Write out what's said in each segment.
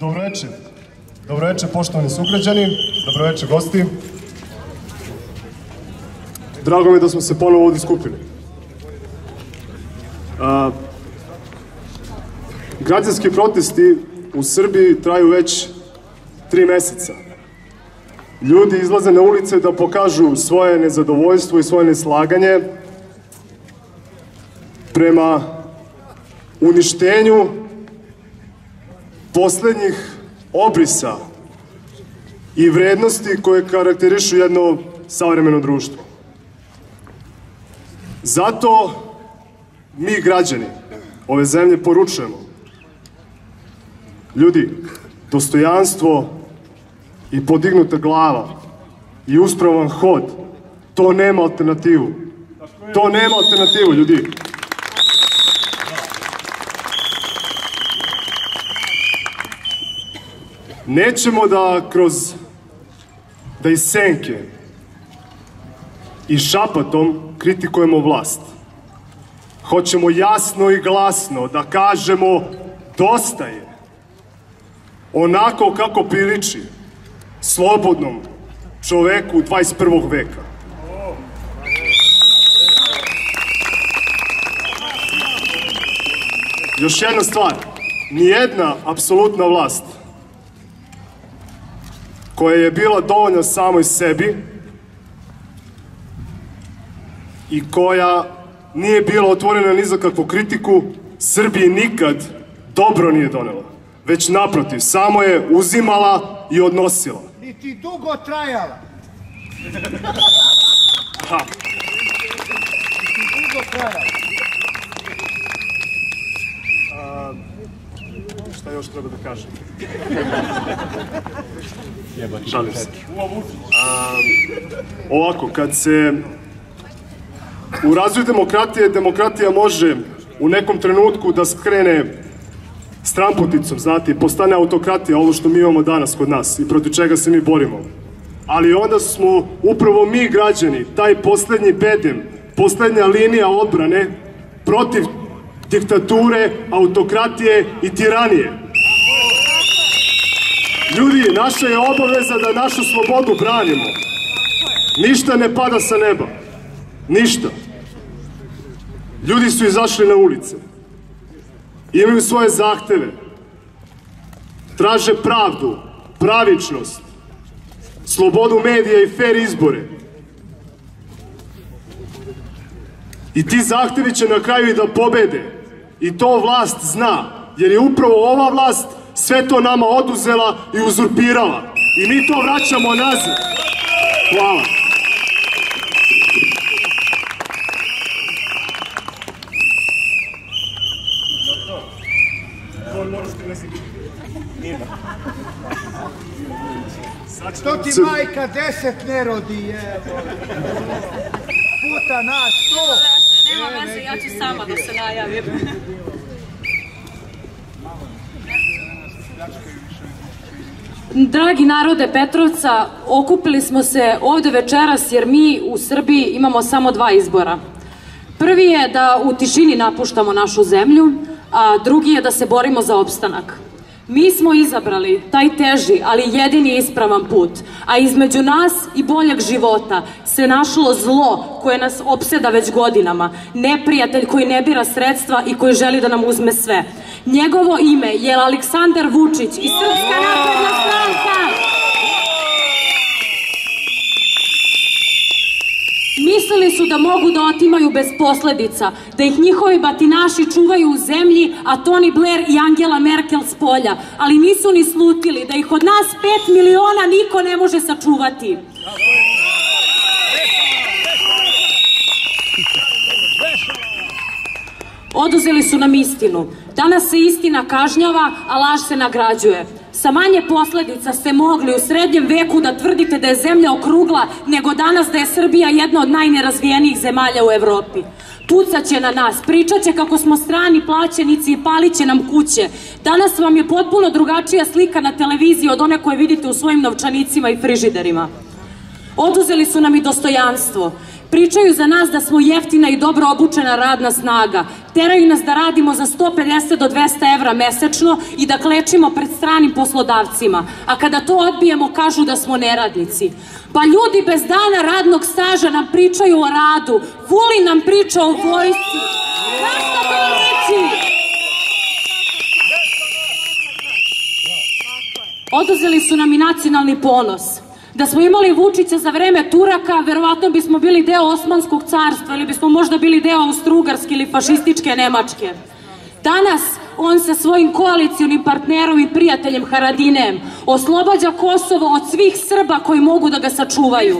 Dobroveče. Dobroveče, poštovani sugrađani. Dobroveče, gosti. Drago mi je da smo se ponovo ovdje skupili. Građanski protesti u Srbiji traju već 3 meseca. Ljudi izlaze na ulice da pokažu svoje nezadovoljstvo i svoje neslaganje prema uništenju poslednjih obrisa i vrednosti koje karakterišu jedno savremeno društvo. Zato mi, građani ove zemlje, poručujemo: ljudi, dostojanstvo i podignuta glava i uspravan hod, to nema alternativu. To nema alternativu, ljudi. Nećemo da iz senke i šapatom kritikujemo vlast. Hoćemo jasno i glasno da kažemo: dosta je. Onako kako priliči slobodnom čoveku 21. veka. Još jedna stvar, nijedna apsolutna vlast koja je bila dovoljna samoj sebi i koja nije bila otvorena ni za kakvu kritiku, Srbiji nikad dobro nije donela. Već naprotiv, samo je uzimala i odnosila. I ti dugo trajala. Šta još treba da kažem? Šalim se. Ovako, kad se u razvoju demokratija može u nekom trenutku da skrene stramputicom, znate, i postane autokratija, ovo što mi imamo danas kod nas i protiv čega se mi borimo. Ali onda smo upravo mi, građani, taj poslednji bedem, poslednja linija odbrane protiv diktature, autokratije i tiranije. Ljudi, naša je obaveza da našu slobodu branimo. Ništa ne pada sa neba. Ništa. Ljudi su izašli na ulice. Imaju svoje zahteve. Traže pravdu, pravičnost, slobodu medija i fer izbore. I ti zahtevi će na kraju i da pobede. I to vlast zna, jer je upravo ova vlast sve to nama oduzela i uzurpirala. I mi to vraćamo nazad. Hvala. Što ti majka 10 ne rodi, puta nas 100. Nema veze, ja ću sama da se najavim. Dragi narode Petrovca, okupili smo se ovde večeras jer mi u Srbiji imamo samo 2 izbora. Prvi je da u tišini napuštamo našu zemlju, a drugi je da se borimo za opstanak. Mi smo izabrali taj teži, ali jedini ispravan put, a između nas i boljeg života se našlo zlo koje nas opseda već godinama, neprijatelj koji ne bira sredstva i koji želi da nam uzme sve. Njegovo ime je Aleksandar Vučić i Srpska napredna stranka. Mislili su da mogu da otimaju bez posledica, da ih njihovi batinaši čuvaju u zemlji, a Tony Blair i Angela Merkel s polja, ali nisu ni slutili da ih od nas 5 miliona niko ne može sačuvati. Oduzeli su nam istinu. Danas se istina kažnjava, a laž se nagrađuje. Sa manje posledica ste mogli u srednjem veku da tvrdite da je zemlja okrugla, nego danas da je Srbija jedna od najnerazvijenijih zemalja u Evropi. Pucaće na nas, pričaće kako smo strani plaćenici i paliće nam kuće. Danas vam je potpuno drugačija slika na televiziji od one koje vidite u svojim novčanicima i frižiderima. Oduzeli su nam i dostojanstvo. Pričaju za nas da smo jeftina i dobro obučena radna snaga. teraju nas da radimo za 150 do 200 evra mesečno i da klečimo pred stranim poslodavcima, a kada to odbijemo kažu da smo neradnici. Pa ljudi bez dana radnog staža nam pričaju o radu, Vulin nam priča o vojsci. Na šta to liči? Oduzeli su nam i nacionalni ponos. Da smo imali Vučića za vreme Turaka, verovatno bismo bili deo Osmanskog carstva ili bismo možda bili deo Austro-Ugarske ili fašističke Nemačke. Danas on sa svojim koalicionim partnerom i prijateljem Haradinem oslobađa Kosovo od svih Srba koji mogu da ga sačuvaju.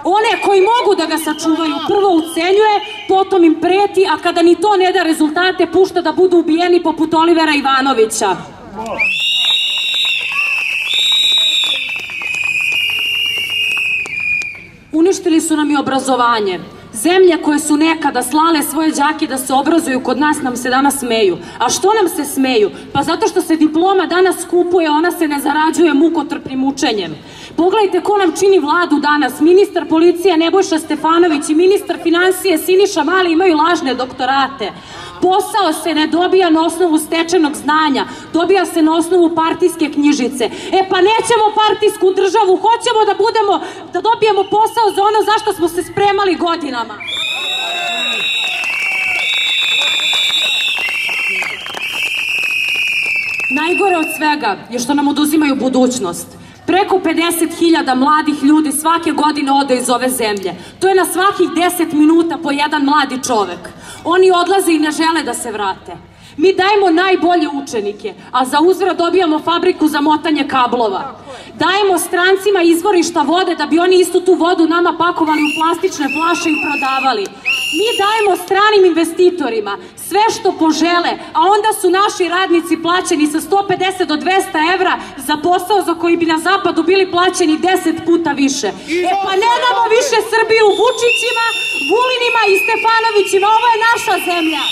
One koji mogu da ga sačuvaju prvo ucenjuje, potom im preti, a kada ni to ne da rezultate, pušta da budu ubijeni poput Olivera Ivanovića. Uništili su nam i obrazovanje. Zemlje koje su nekada slale svoje đake da se obrazuju kod nas nam se danas smeju. A što nam se smeju? Pa zato što se diploma danas kupuje, ona se ne zarađuje mukotrpnim učenjem. Pogledajte ko nam čini vladu danas. Ministar policije Nebojša Stefanović i ministar finansije Siniša Mali imaju lažne doktorate. Posao se ne dobija na osnovu stečenog znanja, dobija se na osnovu partijske knjižice. E pa nećemo partijsku državu, hoćemo da dobijemo posao za ono zašto smo se spremali godinama. Najgore od svega je što nam oduzimaju budućnost. Preko 50.000 mladih ljudi svake godine ode iz ove zemlje. To je na svakih 10 minuta po jedan mladi čovek. Oni odlaze i ne žele da se vrate. Mi dajemo najbolje učenike, a za uzvrat dobijamo fabriku za motanje kablova. Dajemo strancima izvorišta vode da bi oni istu tu vodu nama pakovali u plastične flaše i prodavali. Mi dajemo stranim investitorima sve što požele, a onda su naši radnici plaćeni sa 150 do 200 evra za posao za koji bi na zapadu bili plaćeni 10 puta više. E pa ne damo više Srbiju Vučićima, Vulinima i Stefanovićima, ovo je naša zemlja.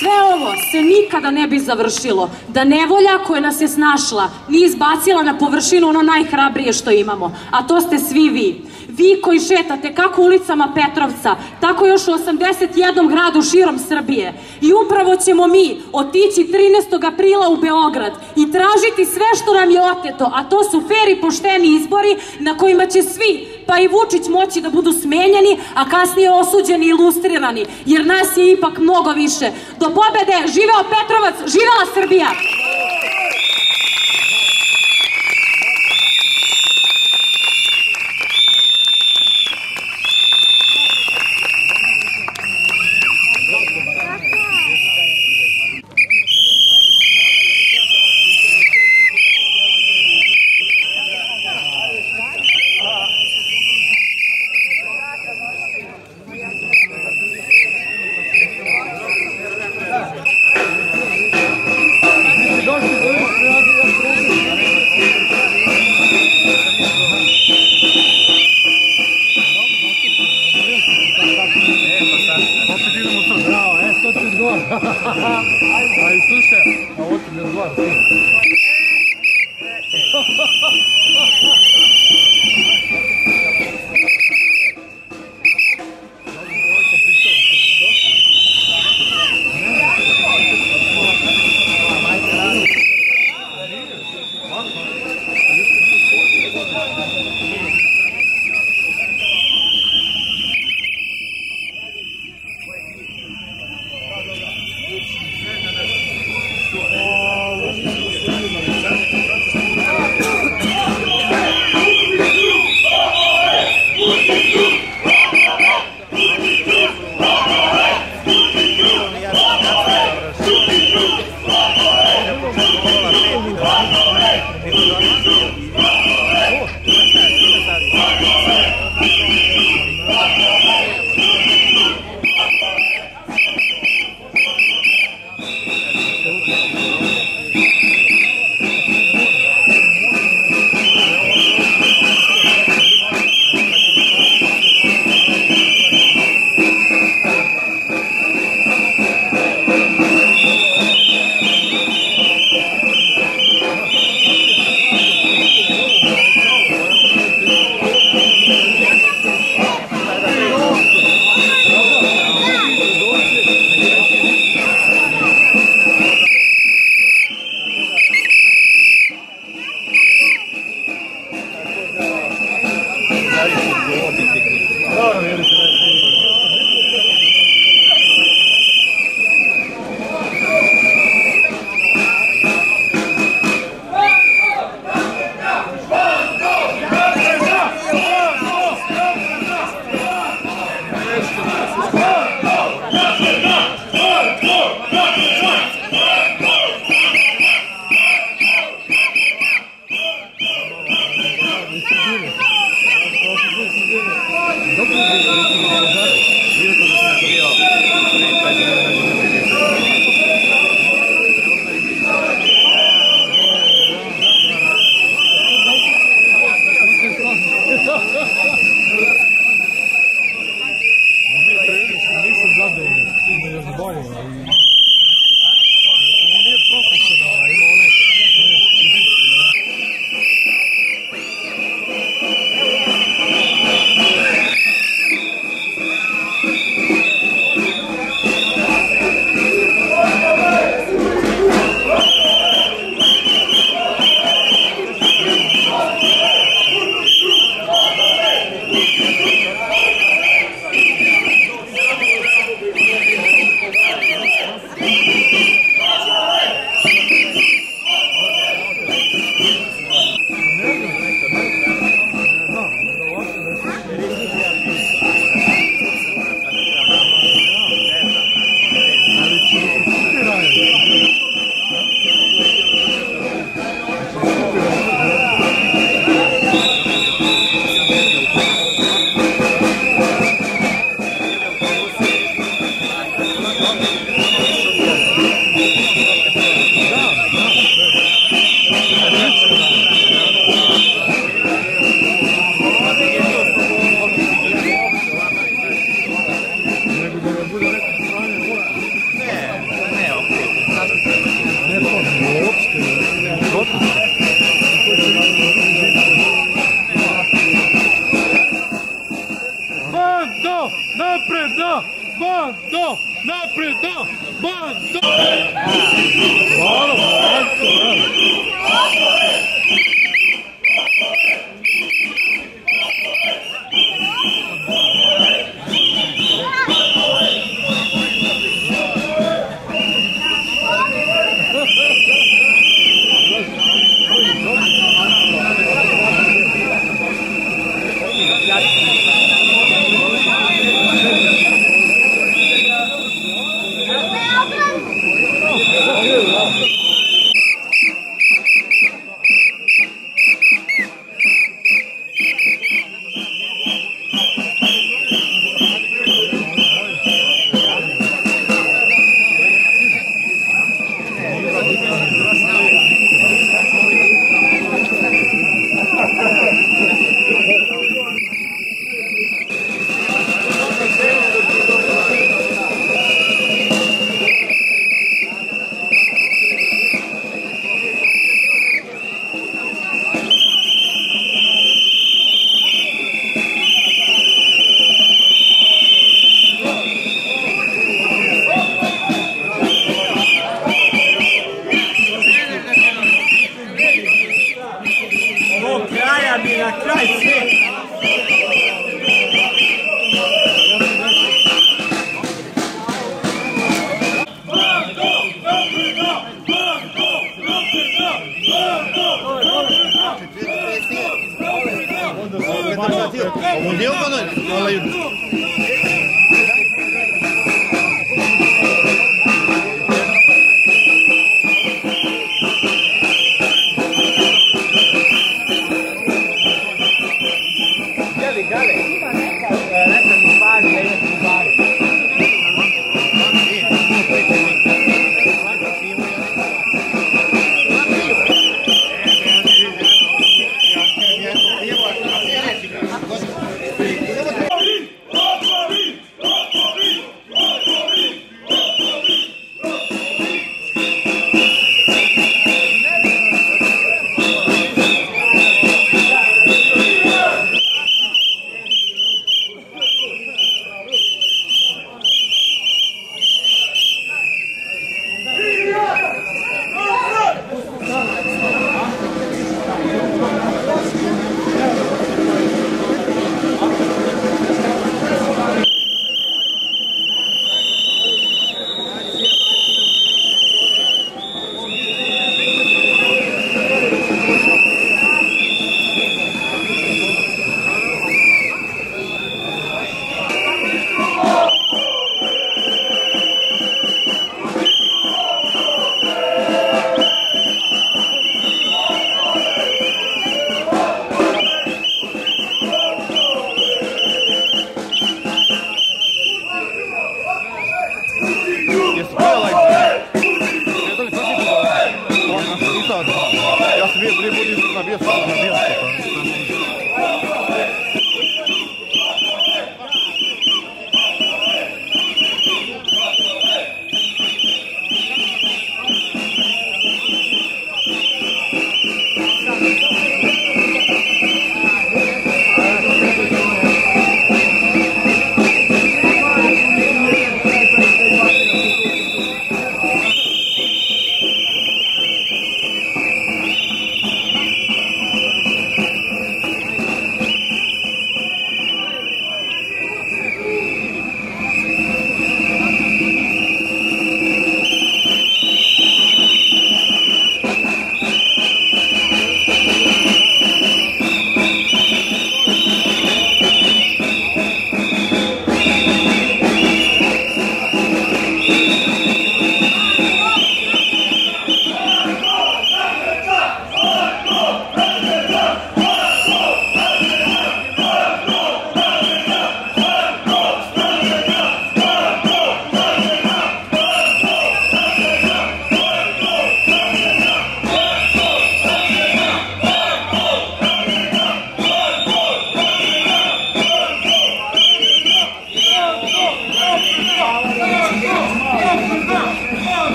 Sve ovo se nikada ne bi završilo da nevolja koja nas je snašla nije izbacila na površinu ono najhrabrije što imamo, a to ste svi vi. Vi koji šetate kako ulicama Petrovca, tako još u 81 gradu širom Srbije. I upravo ćemo mi otići 13. aprila u Beograd i tražiti sve što nam je oteto, a to su fer i pošteni izbori na kojima će svi, pa i Vučić, moći da budu smenjeni, a kasnije osuđeni i lustrirani, jer nas je ipak mnogo više. Do pobede, živeo Petrovac, živela Srbija! Aj, slušaj, a ovo ti mi odgovara.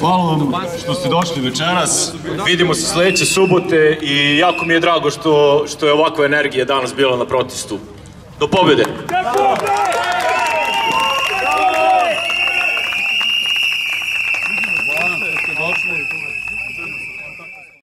Hvala vam što ste došli večeras. Vidimo se sledeće subote i jako mi je drago što je ovakva energija danas bila na protestu. Do pobjede!